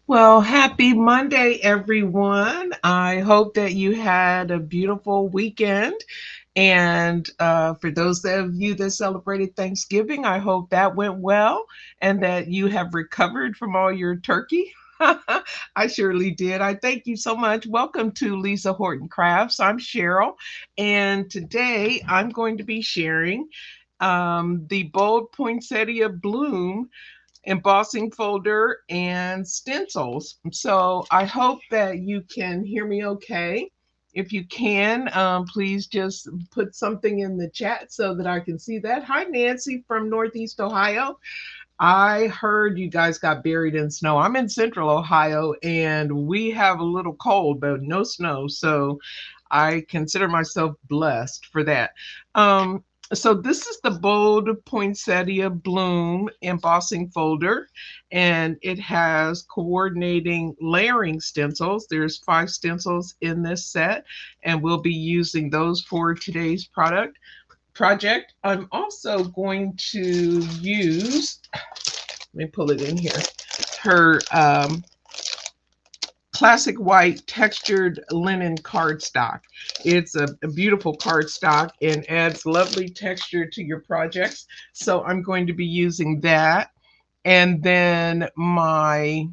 Well, happy Monday, everyone. I hope that you had a beautiful weekend. And for those of you that celebrated Thanksgiving, I hope that went well and that you have recovered from all your turkey. I surely did. I thank you so much. Welcome to Lisa Horton Crafts. I'm Sheryl, and today I'm going to be sharing the Bold Poinsettia Bloom embossing folder and stencils. So I hope that you can hear me okay. If you can, please just put something in the chat so that I can see that. Hi, Nancy from Northeast Ohio. I heard you guys got buried in snow. I'm in Central Ohio and we have a little cold, but no snow. So I consider myself blessed for that. Um, so this is the Bold Poinsettia Bloom embossing folder, and it has coordinating layering stencils. There's 5 stencils in this set, and we'll be using those for today's project. I'm also going to use, let me pull it in here, her classic white textured linen cardstock. It's a beautiful cardstock and adds lovely texture to your projects. So I'm going to be using that. And then my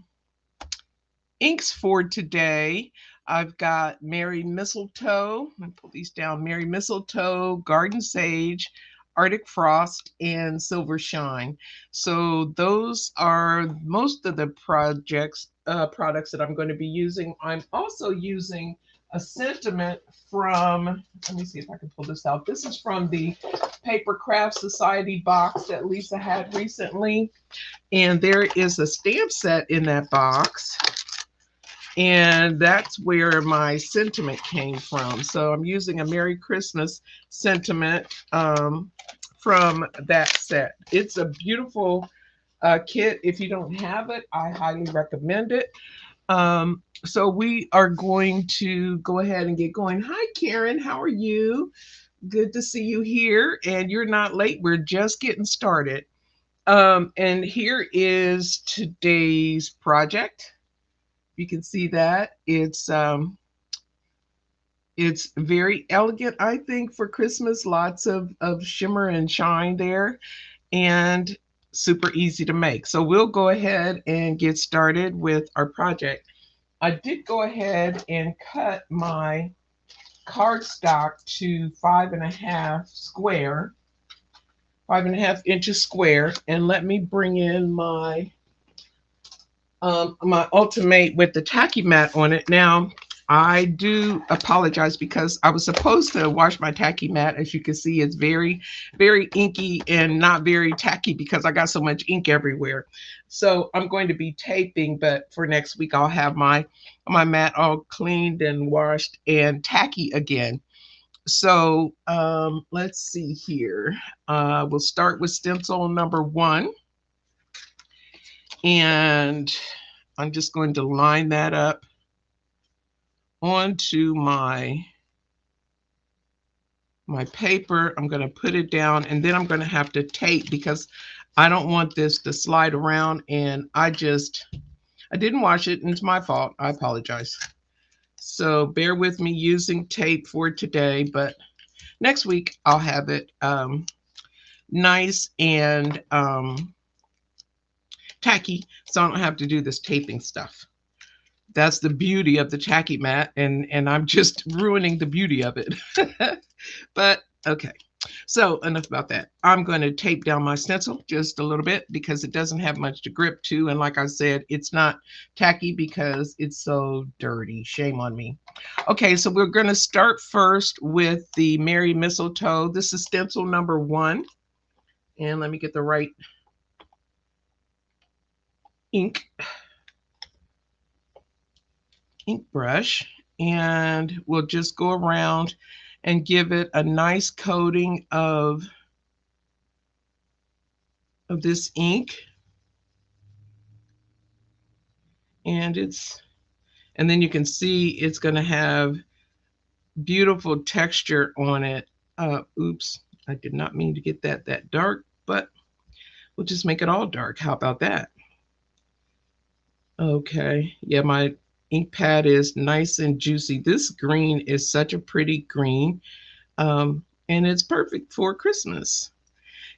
inks for today, I've got Merry Mistletoe. Let me pull these down. Merry Mistletoe, Garden Sage, Arctic Frost, and Silver Shine. So those are most of the products that I'm going to be using. I'm also using a sentiment from, let me see if I can pull this out. This is from the Papercraft Society box that Lisa had recently. And there is a stamp set in that box, and that's where my sentiment came from. So I'm using a Merry Christmas sentiment from that set. It's a beautiful kit. If you don't have it, I highly recommend it. So we are going to go ahead and get going. Hi, Karen. How are you? Good to see you here. And you're not late. We're just getting started. And here is today's project. You can see that it's very elegant, I think, for Christmas. Lots of shimmer and shine there, and super easy to make. So we'll go ahead and get started with our project. I did go ahead and cut my cardstock to 5.5 inches square, and let me bring in my Ultimate with the tacky mat on it. Now, I do apologize because I was supposed to wash my tacky mat. As you can see, it's very, very inky and not very tacky because I got so much ink everywhere. So I'm going to be taping, but for next week I'll have my mat all cleaned and washed and tacky again. So let's see here. We'll start with stencil number 1, and I'm just going to line that up onto my paper. I'm going to put it down, and then I'm going to have to tape because I don't want this to slide around, and I didn't wash it, and it's my fault. I apologize. So bear with me using tape for today, but next week I'll have it nice and tacky, so I don't have to do this taping stuff. That's the beauty of the tacky mat, and I'm just ruining the beauty of it. But okay, so enough about that. I'm going to tape down my stencil just a little bit because it doesn't have much to grip to, and like I said, it's not tacky because it's so dirty. Shame on me. Okay, so we're going to start first with the Merry Mistletoe. This is stencil number 1, and let me get the right ink brush, and we'll just go around and give it a nice coating of this ink. And then you can see it's going to have beautiful texture on it. Oops, I did not mean to get that dark, but we'll just make it all dark. How about that? Okay, yeah, my ink pad is nice and juicy. This green is such a pretty green, and it's perfect for Christmas.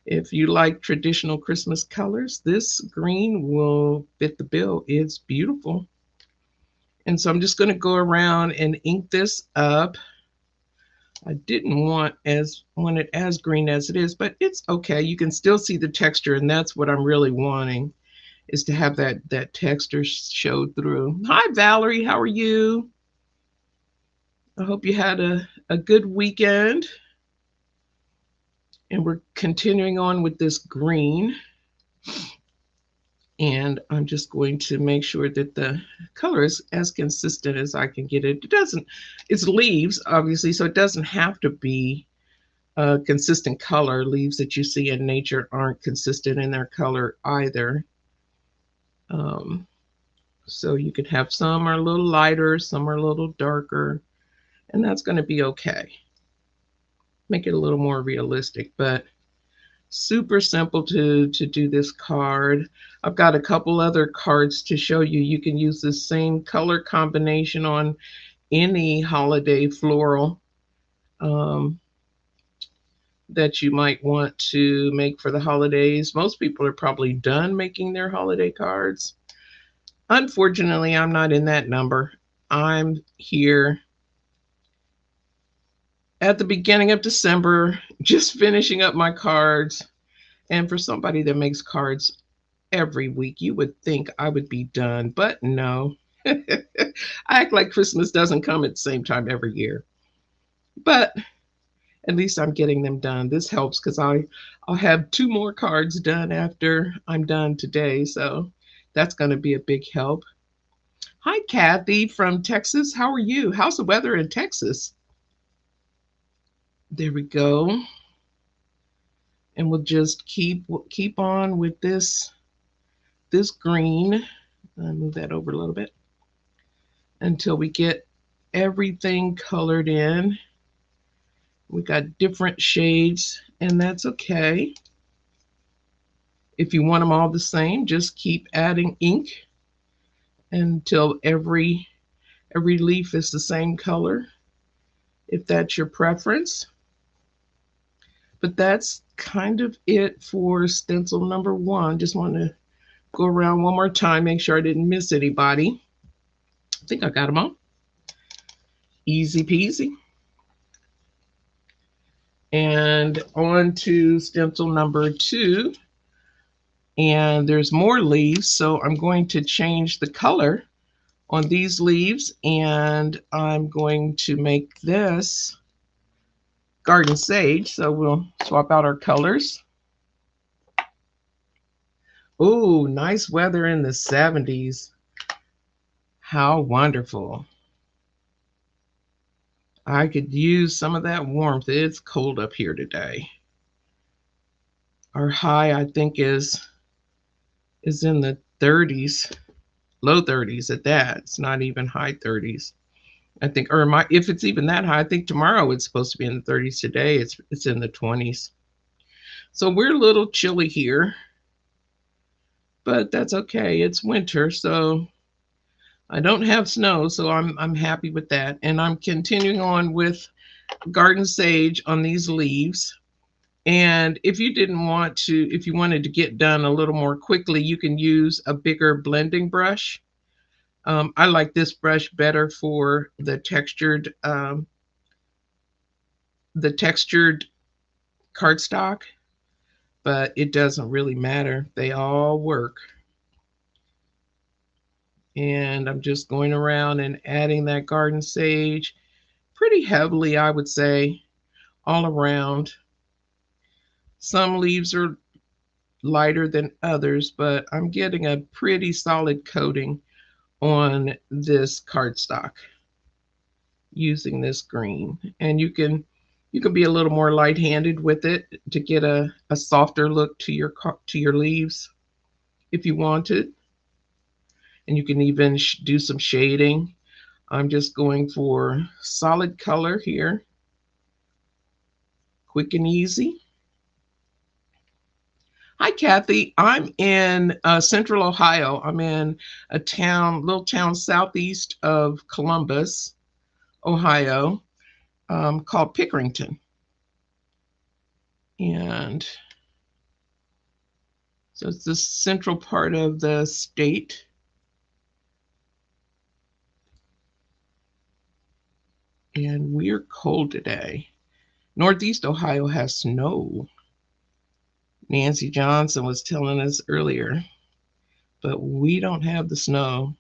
If you like traditional Christmas colors, this green will fit the bill. It's beautiful. And so I'm just going to go around and ink this up. I didn't want it as green as it is, but it's okay. You can still see the texture, and that's what I'm really wanting, is to have that texture show through. Hi Valerie, how are you? I hope you had a good weekend. And we're continuing on with this green. And I'm just going to make sure that the color is as consistent as I can get it. It doesn't, it's leaves, obviously, so it doesn't have to be a consistent color. Leaves that you see in nature aren't consistent in their color either. Um, so you could have some are a little lighter, some are a little darker, and that's going to be okay. Make it a little more realistic, but super simple to do this card. I've got a couple other cards to show you. You can use the same color combination on any holiday floral that you might want to make for the holidays. Most people are probably done making their holiday cards. Unfortunately, I'm not in that number. I'm here at the beginning of December, just finishing up my cards. And for somebody that makes cards every week, you would think I would be done, but no. I act like Christmas doesn't come at the same time every year. But at least I'm getting them done. This helps because I'll have two more cards done after I'm done today. So that's going to be a big help. Hi, Kathy from Texas. How are you? How's the weather in Texas? There we go. And we'll just keep on with this green. I'll move that over a little bit until we get everything colored in. We got different shades, and that's okay. If you want them all the same, just keep adding ink until every leaf is the same color, if that's your preference. But that's kind of it for stencil number 1. Just want to go around one more time, make sure I didn't miss anybody. I think I got them all. Easy peasy. And on to stencil number 2. And there's more leaves, so I'm going to change the color on these leaves, and I'm going to make this garden sage. So we'll swap out our colors. Oh, nice weather in the 70s. How wonderful. I could use some of that warmth. It's cold up here today. Our high, I think, is in the 30s, low 30s at that. It's not even high 30s. I think, or if it's even that high, I think tomorrow it's supposed to be in the 30s. Today it's in the 20s. So we're a little chilly here, but that's okay. It's winter, so I don't have snow, so I'm happy with that. And I'm continuing on with garden sage on these leaves. And if you didn't want to, if you wanted to get done a little more quickly, you can use a bigger blending brush. I like this brush better for the textured cardstock, but it doesn't really matter. They all work. And I'm just going around and adding that garden sage pretty heavily, I would say, all around. Some leaves are lighter than others, but I'm getting a pretty solid coating on this cardstock using this green. And you can be a little more light-handed with it to get a softer look to your leaves if you wanted. And you can even do some shading. I'm just going for solid color here, quick and easy. Hi, Kathy. I'm in Central Ohio. I'm in a town, little town southeast of Columbus, Ohio, called Pickerington. And so it's the central part of the state. And we're cold today. Northeast Ohio has snow. Nancy Johnson was telling us earlier, but we don't have the snow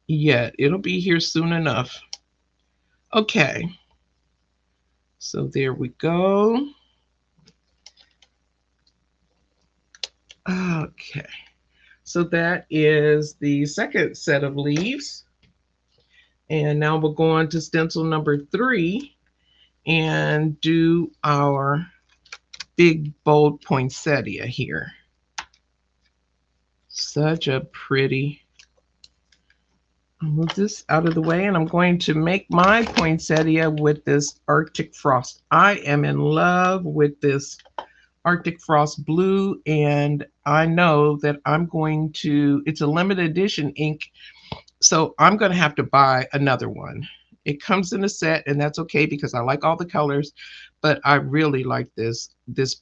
yet. It'll be here soon enough. Okay, so there we go. Okay, so that is the second set of leaves. And now we'll go on to stencil number 3 and do our big bold poinsettia here. Such a pretty. I'll move this out of the way, and I'm going to make my poinsettia with this Arctic Frost. I am in love with this Arctic Frost blue, and I know that I'm going to, it's a limited edition ink, so I'm going to have to buy another one. It comes in a set, and that's okay because I like all the colors, but I really like this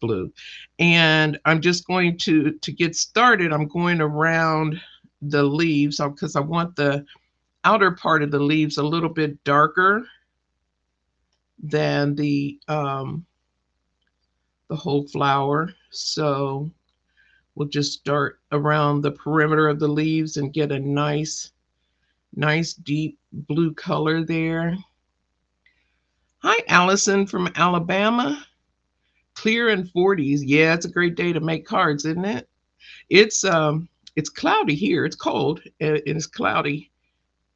blue. And I'm just going to get started, I'm going around the leaves because I want the outer part of the leaves a little bit darker than the whole flower. So we'll just start around the perimeter of the leaves and get a nice deep blue color there. Hi, Allison from Alabama. Clear and 40s. Yeah, it's a great day to make cards, isn't it? It's cloudy here. It's cold. It's cloudy,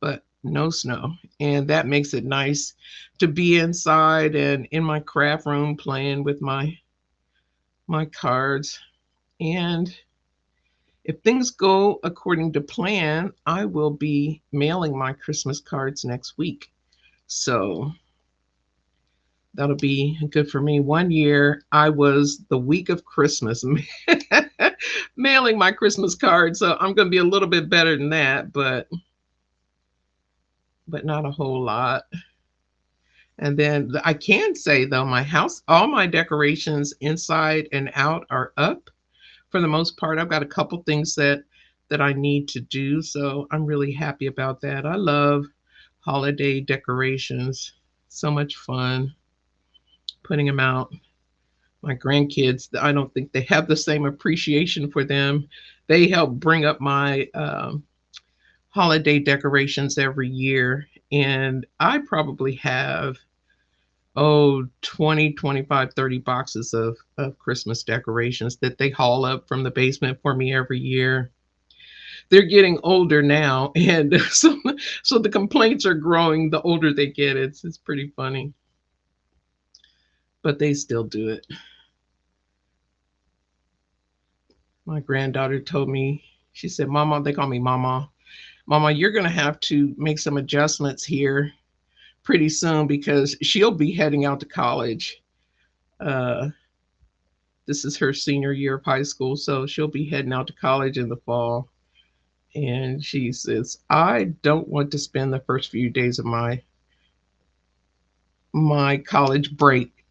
but no snow. And that makes it nice to be inside and in my craft room playing with my cards. And if things go according to plan, I will be mailing my Christmas cards next week. So that'll be good for me. One year I was the week of Christmas mailing my Christmas cards. So I'm going to be a little bit better than that, but not a whole lot. And then I can say though, my house, all my decorations inside and out are up for the most part. I've got a couple things that I need to do, so I'm really happy about that. I love holiday decorations. So much fun putting them out. My grandkids, I don't think they have the same appreciation for them. They help bring up my holiday decorations every year, and I probably have 20, 25, 30 boxes of Christmas decorations that they haul up from the basement for me every year. They're getting older now, and so the complaints are growing the older they get. It's pretty funny, but they still do it. My granddaughter told me, she said, Mama, they call me Mama. Mama, you're going to have to make some adjustments here pretty soon because she'll be heading out to college. This is her senior year of high school, so she'll be heading out to college in the fall. And she says, I don't want to spend the first few days of my college break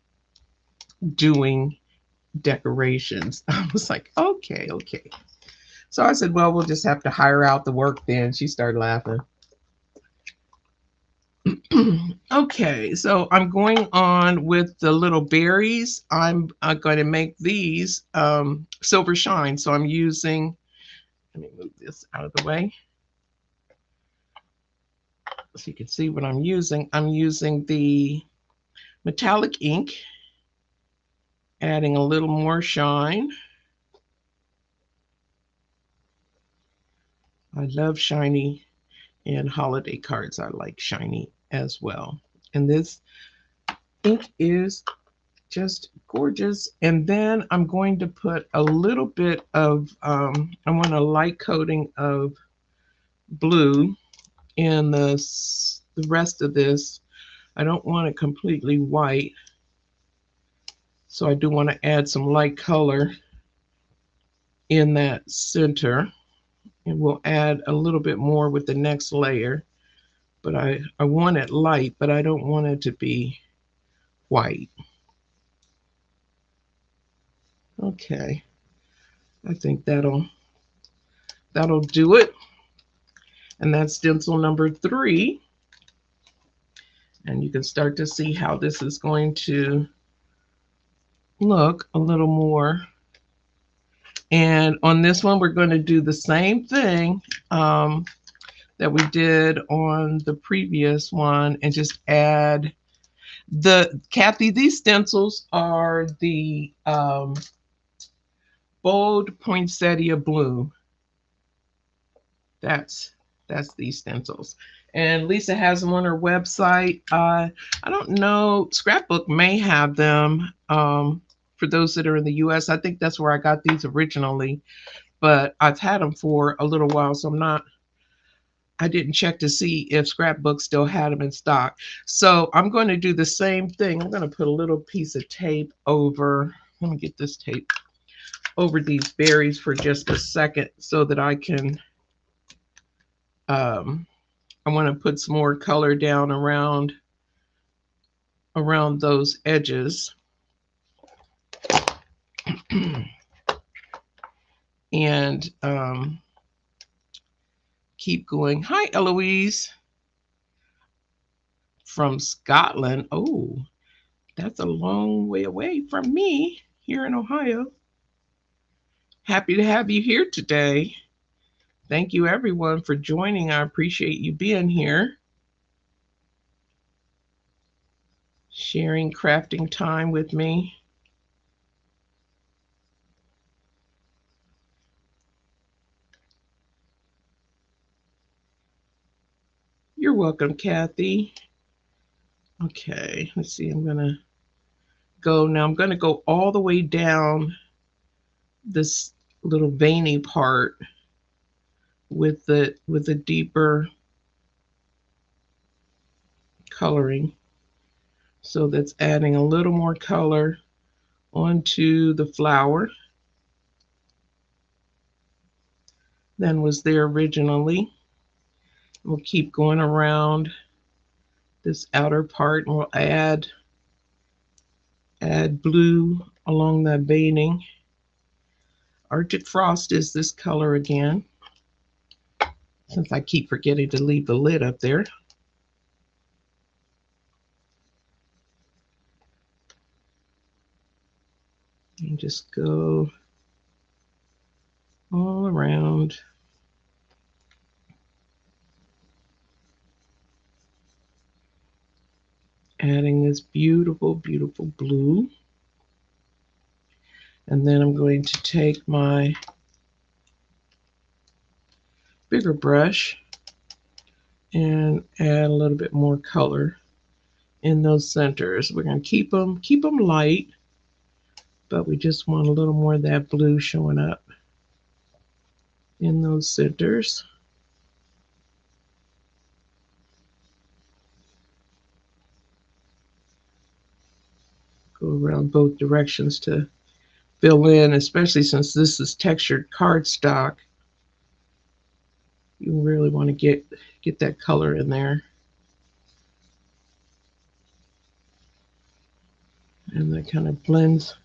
doing decorations. I was like, okay. So I said, well, we'll just have to hire out the work then. She started laughing. Okay, so I'm going on with the little berries. I'm going to make these silver shine. So I'm using, let me move this out of the way so you can see what I'm using. I'm using the metallic ink, adding a little more shine. I love shiny, and holiday cards I like shiny as well. And this ink is just gorgeous. And then I'm going to put a little bit of, I want a light coating of blue in the rest of this. I don't want it completely white, so I do want to add some light color in that center. And we'll add a little bit more with the next layer. But I want it light, but I don't want it to be white. Okay, I think that'll do it. And that's stencil number 3. And you can start to see how this is going to look a little more. And on this one, we're going to do the same thing that we did on the previous one and just add Kathy, these stencils are the Bold Poinsettia Bloom. That's these stencils. And Lisa has them on her website. I don't know, Scrapbook may have them for those that are in the US. I think that's where I got these originally, but I've had them for a little while, so I didn't check to see if Scrapbook still had them in stock. So I'm going to do the same thing. I'm going to put a little piece of tape over, let me get this tape, over these berries for just a second so that I can, I want to put some more color down around those edges. And keep going. Hi, Eloise from Scotland. Oh, that's a long way away from me here in Ohio. Happy to have you here today. Thank you, everyone, for joining. I appreciate you being here. Sharing crafting time with me. You're welcome, Kathy. Okay, let's see. I'm going to go all the way down this little veiny part with the deeper coloring. So that's adding a little more color onto the flower than was there originally. We'll keep going around this outer part and we'll add blue along the veining. Arctic Frost is this color again, since I keep forgetting to leave the lid up there. And just go all around. Adding this beautiful, beautiful blue. And then I'm going to take my bigger brush and add a little bit more color in those centers. We're going to keep them light, but we just want a little more of that blue showing up in those centers. Go around both directions to fill in, especially since this is textured cardstock. You really want to get that color in there. And that kind of blends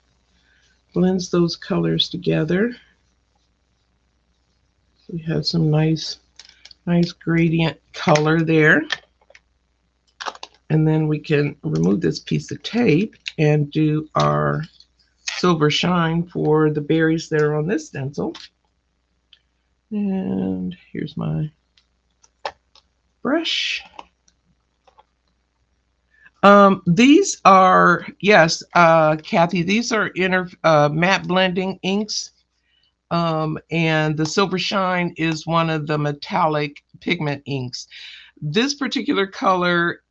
those colors together. So we have some nice gradient color there. And then we can remove this piece of tape and do our silver shine for the berries that are on this stencil. And here's my brush. These are, yes, Kathy, these are matte blending inks. And the Silver Shine is one of the metallic pigment inks. This particular color,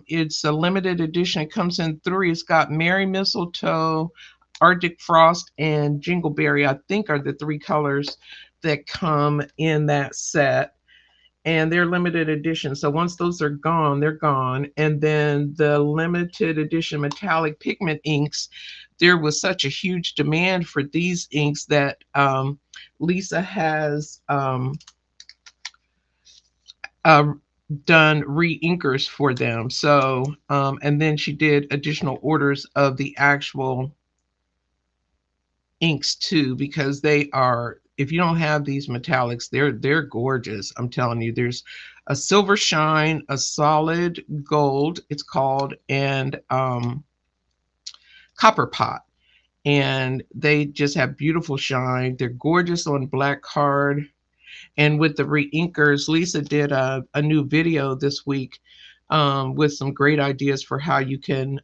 it's a limited edition. It comes in 3. It's got Merry Mistletoe, Arctic Frost, and Jingleberry, I think, are the 3 colors that come in that set. And they're limited edition. So once those are gone, they're gone. And then the limited edition metallic pigment inks, there was such a huge demand for these inks that Lisa has uh, done re-inkers for them. So, and then she did additional orders of the actual inks too, because they are, if you don't have these metallics, they're gorgeous. I'm telling you, there's a silver shine, a solid gold, it's called, and copper pot. And they just have beautiful shine. They're gorgeous on black card. And with the re-inkers, Lisa did a new video this week with some great ideas for how you can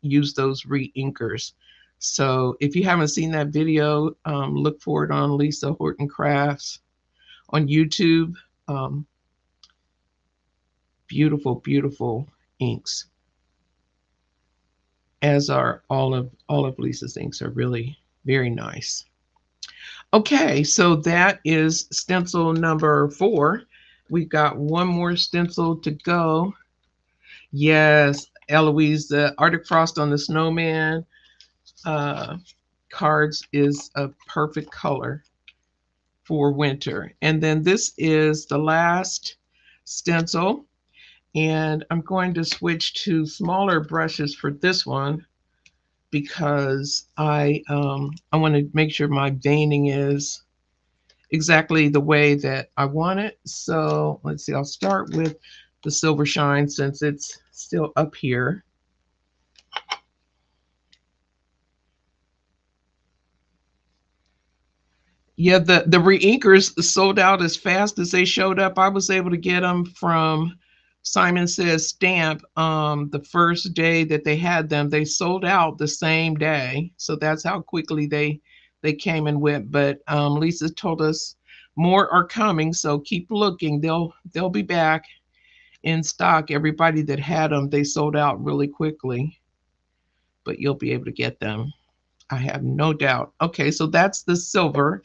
use those re-inkers. So if you haven't seen that video, look for it on Lisa Horton Crafts on YouTube. Um, Beautiful, beautiful inks, as are all of Lisa's inks are really very nice. Okay, so that is stencil number 4. We've got one more stencil to go. Yes, Eloise, the Arctic Frost on the Snowman cards is a perfect color for winter. And then this is the last stencil. And I'm going to switch to smaller brushes for this one because I want to make sure my veining is exactly the way that I want it. So let's see, I'll start with the silver shine since it's still up here. Yeah, the re-inkers sold out as fast as they showed up. I was able to get them from Simon Says Stamp the first day that they had them. They sold out the same day. So that's how quickly they came and went. But Lisa told us more are coming, so keep looking. They'll be back in stock. Everybody that had them, they sold out really quickly. But you'll be able to get them, I have no doubt. Okay, so that's the silver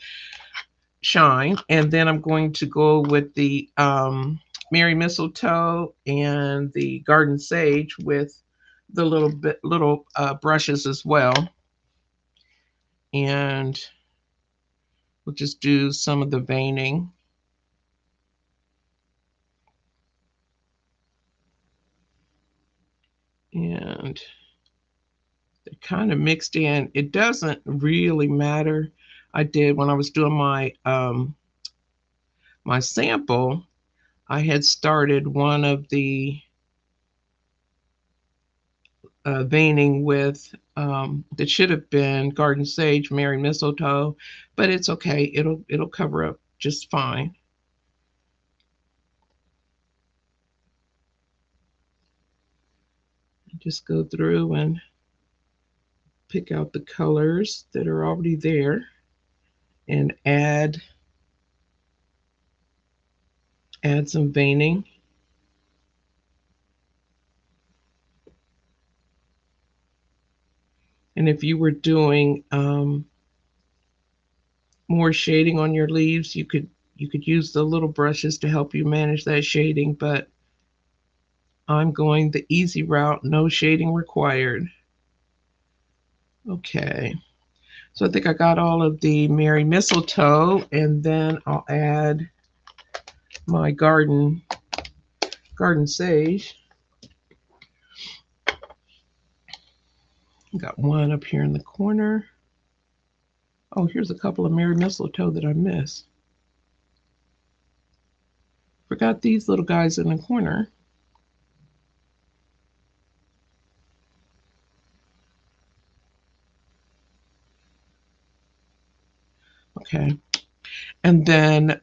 shine, and then I'm going to go with the Merry Mistletoe and the Garden Sage with the little brushes as well, and we'll just do some of the veining. And they're kind of mixed in. It doesn't really matter. I did when I was doing my sample, I had started one of the veining with that should have been Garden Sage, Merry Mistletoe, but it's okay. It'll cover up just fine. Just go through and pick out the colors that are already there and add some veining. And if you were doing more shading on your leaves, you could use the little brushes to help you manage that shading, but I'm going the easy route, no shading required. Okay, so I think I got all of the Merry Mistletoe, and then I'll add my Garden Sage. Got one up here in the corner. Oh, here's a couple of Merry Mistletoe that I missed. Forgot these little guys in the corner. Okay, and then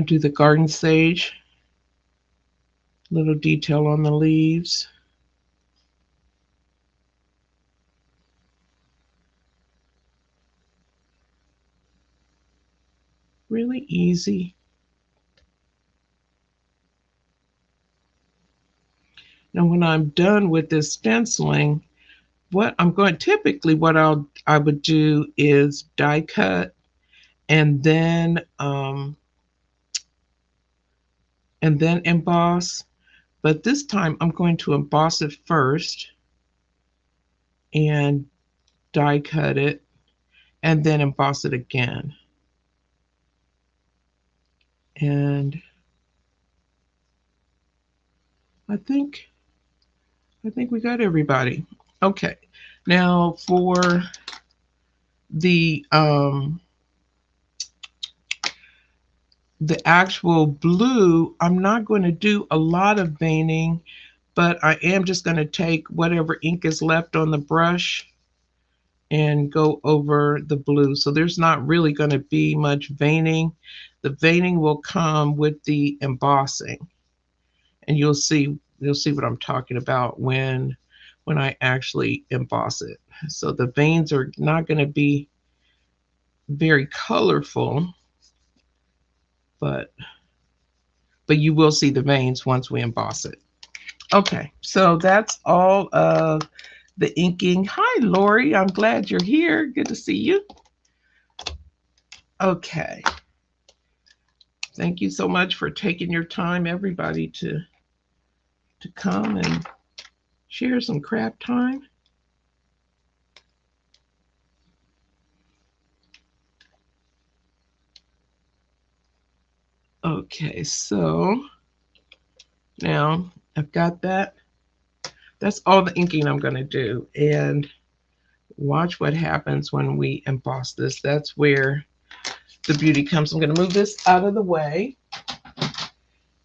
do the Garden Sage. Little detail on the leaves. Really easy. Now, when I'm done with this stenciling, what I would do is die cut and then emboss. But this time I'm going to emboss it first and die cut it. and then emboss it again. And I think we got everybody. Okay. Now for the actual blue, I'm not going to do a lot of veining, but I am just going to take whatever ink is left on the brush and go over the blue. So there's not really going to be much veining. The veining will come with the embossing, and you'll see what I'm talking about when I actually emboss it. So the veins are not going to be very colorful, but you will see the veins once we emboss it. Okay, so that's all of the inking. Hi, Lori. I'm glad you're here. Good to see you. Okay. Thank you so much for taking your time, everybody, to come and share some craft time. Okay, so now I've got that. That's all the inking I'm going to do. And watch what happens when we emboss this. That's where the beauty comes. I'm going to move this out of the way,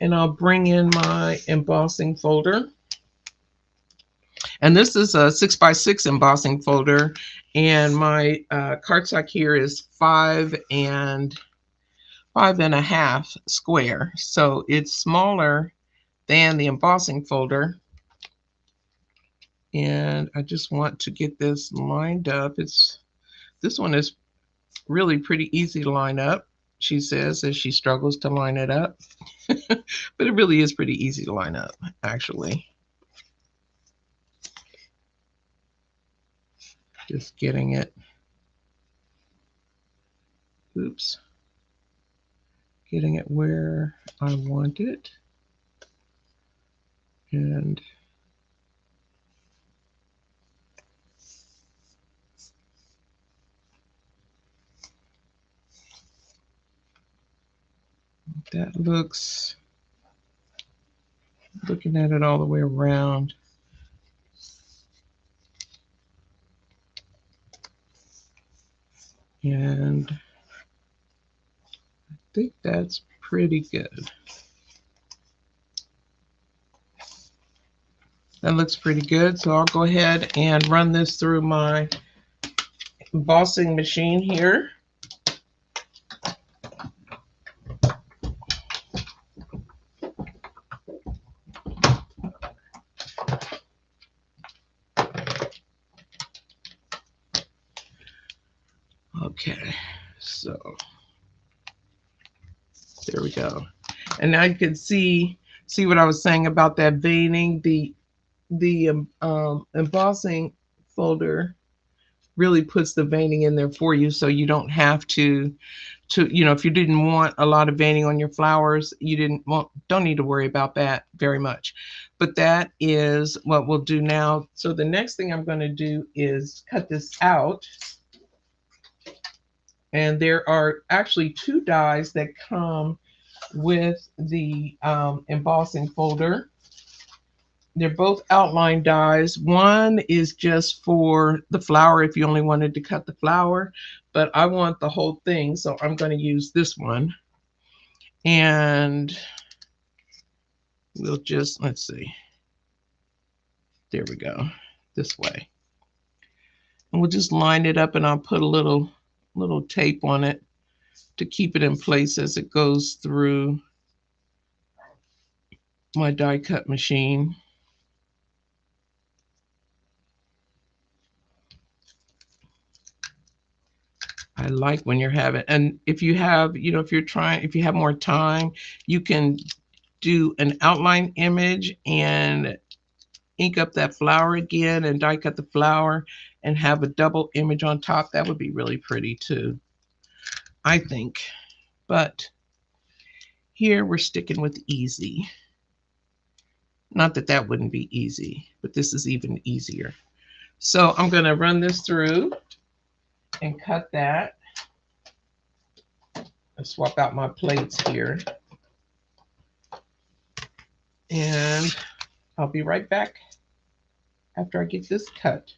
and I'll bring in my embossing folder. And this is a 6x6 embossing folder, and my cardstock here is 5.5 square. So it's smaller than the embossing folder. And I just want to get this lined up. This one is really pretty easy to line up, she says, as she struggles to line it up. But it really is pretty easy to line up, actually. Just getting it. Oops. Getting it where I want it. And that looks, looking at it all the way around, and I think that's pretty good. That looks pretty good. So I'll go ahead and run this through my embossing machine here. Okay, so there we go. And now you can see what I was saying about that veining. The embossing folder really puts the veining in there for you, so you don't have to if you didn't want a lot of veining on your flowers, don't need to worry about that very much. But that is what we'll do now. So the next thing I'm going to do is cut this out. And there are actually 2 dies that come with the embossing folder. They're both outline dies. One is just for the flower if you only wanted to cut the flower, but I want the whole thing, so I'm going to use this one. And we'll just, let's see. There we go, this way. And we'll just line it up, and I'll put a little tape on it to keep it in place as it goes through my die cut machine. I like when you're having, and if you have, if you have more time, you can do an outline image and ink up that flower again and die cut the flower and have a double image on top. That would be really pretty too, I think. But here we're sticking with easy. Not that that wouldn't be easy, but this is even easier. So I'm going to run this through, and cut that. I'll swap out my plates here. And I'll be right back after I get this cut.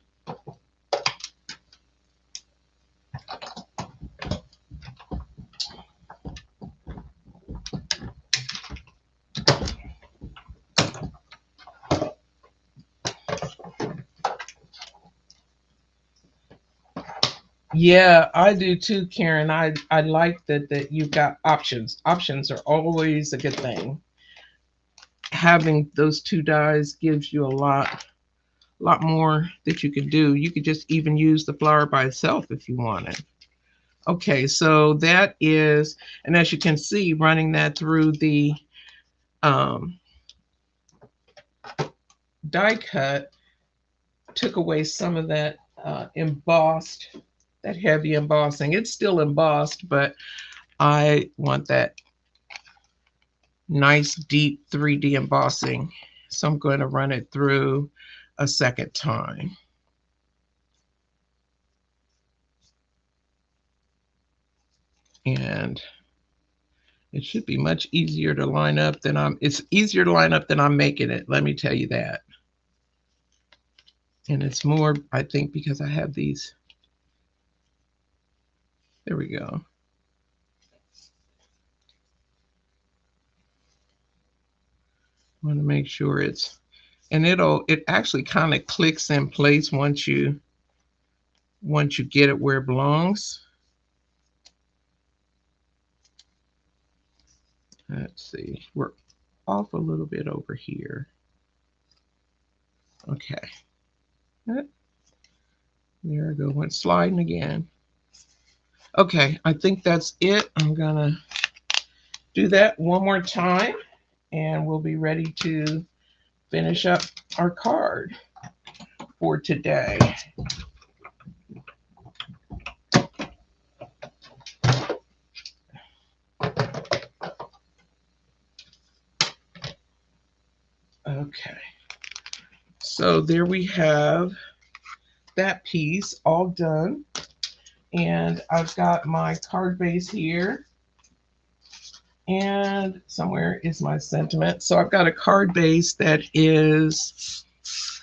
Yeah, I do too, Karen. I like that you've got options. Options are always a good thing. Having those two dies gives you a lot more that you could do. You could just even use the flower by itself if you wanted. Okay, so that is, and as you can see, running that through the um, die cut took away some of that embossed, that heavy embossing. It's still embossed, but I want that nice deep 3D embossing. So I'm going to run it through a second time. And it should be much easier to line up than it's easier to line up than I'm making it. Let me tell you that. And it's more, I think, because I have these. There we go. I want to make sure it's, and it actually kind of clicks in place once you get it where it belongs. Let's see, we're off a little bit over here. Okay. There I go, went sliding again. Okay, I think that's it. I'm gonna do that one more time and we'll be ready to finish up our card for today. Okay, so there we have that piece all done. And I've got my card base here. And somewhere is my sentiment. So I've got a card base that is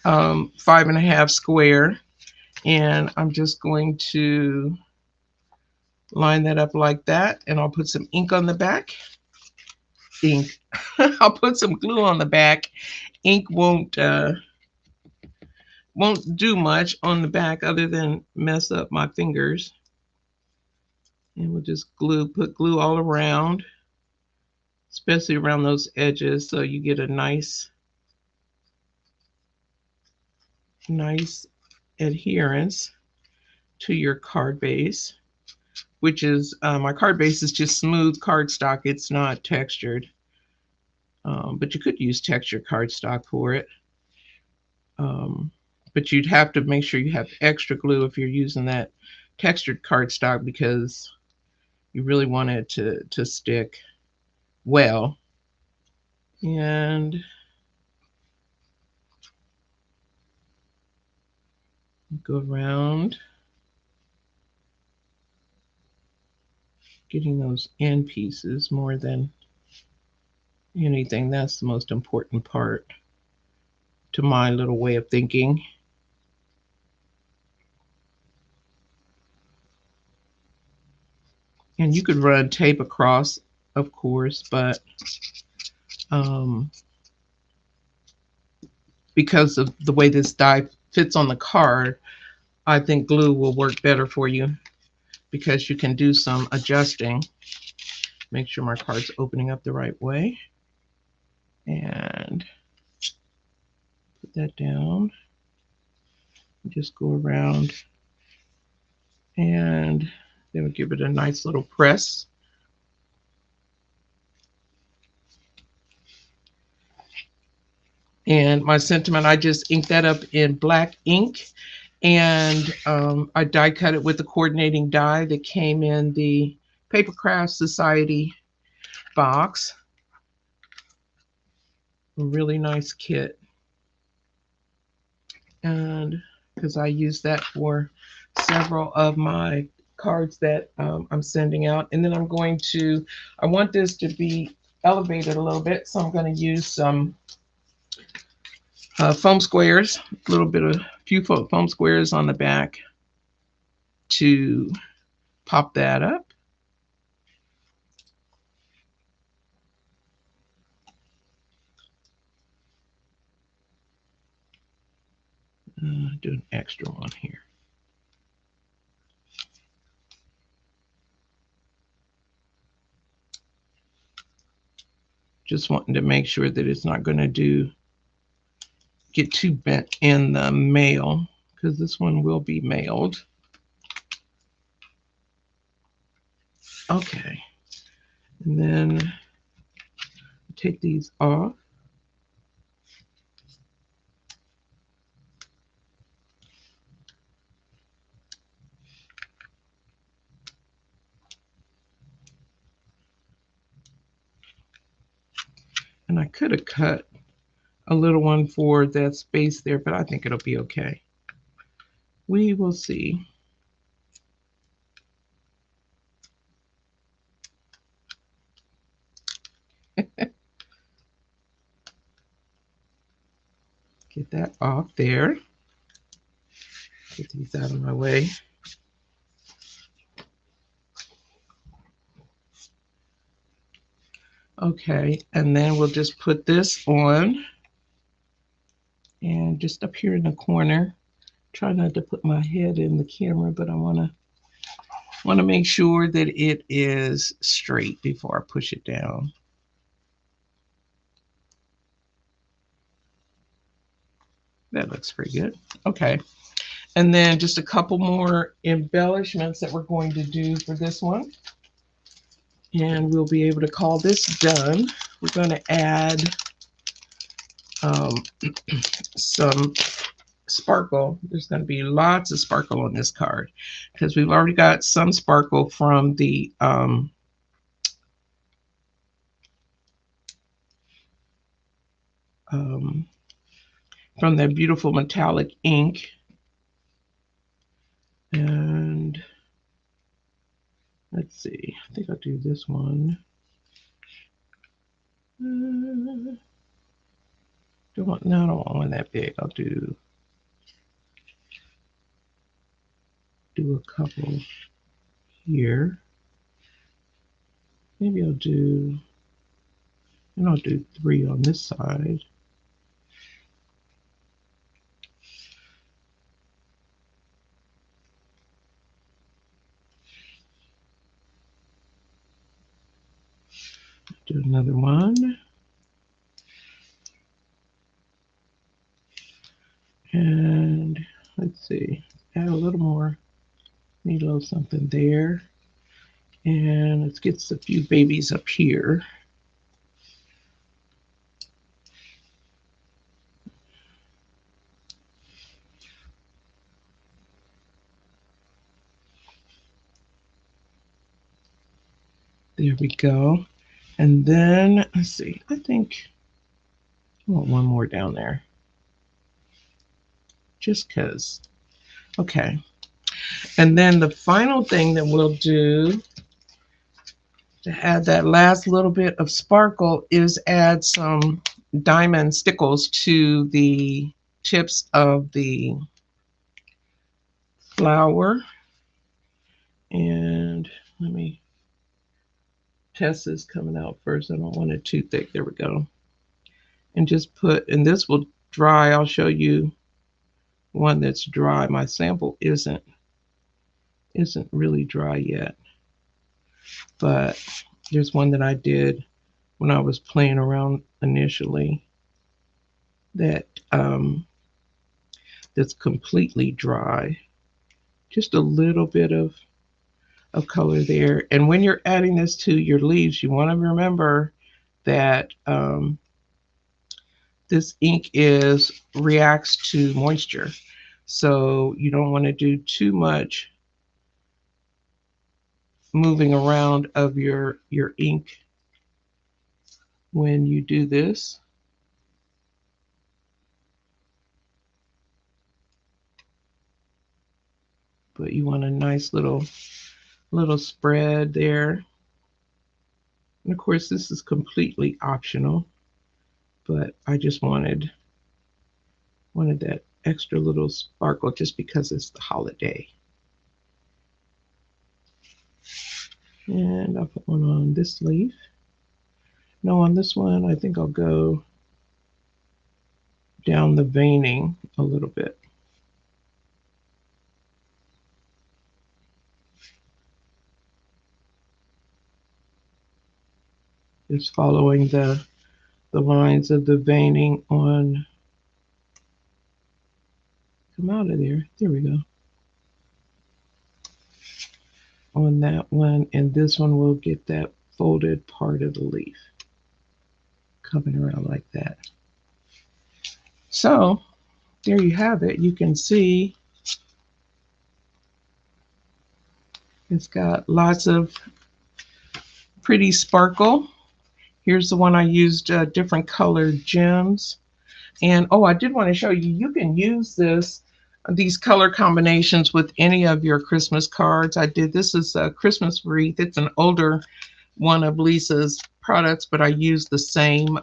5.5 square. And I'm just going to line that up like that. And I'll put some ink on the back. Ink. I'll put some glue on the back. Ink won't do much on the back other than mess up my fingers. And we'll just put glue all around, especially around those edges, so you get a nice adherence to your card base, which is my card base is just smooth cardstock. It's not textured, but you could use textured cardstock for it. But you'd have to make sure you have extra glue if you're using that textured cardstock, because you really want it to stick well. And go around getting those end pieces more than anything. That's the most important part to my little way of thinking. And you could run tape across, of course, but because of the way this die fits on the card, I think glue will work better for you, because you can do some adjusting. Make sure my card's opening up the right way. And put that down. Just go around and then we'll give it a nice little press. And my sentiment, I just inked that up in black ink, and I die cut it with the coordinating die that came in the Papercraft Society box. A really nice kit. And because I use that for several of my cards that I'm sending out. And then I want this to be elevated a little bit, so I'm going to use some foam squares, few foam squares on the back to pop that up. Do an extra one here. Just wanting to make sure that it's not going to get too bent in the mail, because this one will be mailed. Okay, and then take these off. And I could have cut a little one for that space there, but I think it'll be okay. We will see. Get that off there. Get these out of my way. Okay, and then we'll just put this on. And just up here in the corner, try not to put my head in the camera, but I want to make sure that it is straight before I push it down. That looks pretty good. Okay, and then just a couple more embellishments that we're going to do for this one, and we'll be able to call this done. We're going to add some sparkle. There's going to be lots of sparkle on this card because we've already got some sparkle from the from that beautiful metallic ink. And let's see, I think I'll do this one. No, I don't want one that big. I'll do a couple here. Maybe I'll do 3 on this side. Do another one. And let's see, add a little more. Need a little something there. And let's get a few babies up here. There we go. And then, let's see, I think I want one more down there. Just because. Okay. And then the final thing that we'll do to add that last little bit of sparkle is add some diamond stickles to the tips of the flower. And let me test this coming out first. I don't want it too thick. There we go. And just and this will dry. I'll show you one that's dry. My sample isn't really dry yet, but there's one that I did when I was playing around initially that that's completely dry. Just a little bit of color there. And when you're adding this to your leaves, you want to remember that this ink reacts to moisture. So you don't want to do too much moving around of your ink when you do this. but you want a nice little spread there. And of course, this is completely optional, but I just wanted that extra little sparkle just because it's the holiday. And I'll put one on this leaf. No, on this one, I think I'll go down the veining a little bit. Just following the lines of the veining on. Come out of there. There we go. On that one, and this one will get that folded part of the leaf coming around like that. So there you have it. You can see it's got lots of pretty sparkle. Here's the one I used different colored gems. And oh, I did want to show you, you can use these color combinations with any of your Christmas cards. This is a Christmas wreath. It's an older one of Lisa's products, but I used the same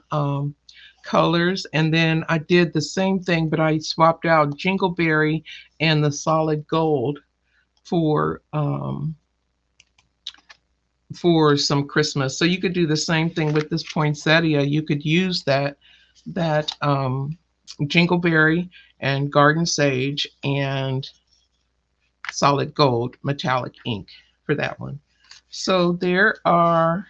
colors. And then I did the same thing, but I swapped out Jingleberry and the solid gold for some Christmas. So you could do the same thing with this poinsettia. You could use that Jingleberry and Garden Sage and solid gold metallic ink for that one. So there are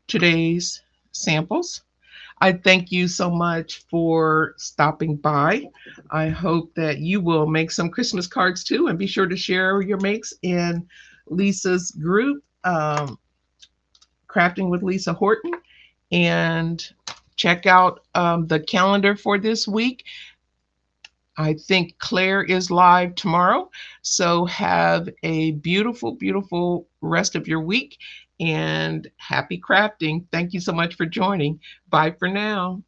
today's samples. I thank you so much for stopping by. I hope that you will make some Christmas cards too, and be sure to share your makes in Lisa's group, Crafting with Lisa Horton, and check out the calendar for this week. I think Claire is live tomorrow. So have a beautiful, beautiful rest of your week and happy crafting. Thank you so much for joining. Bye for now.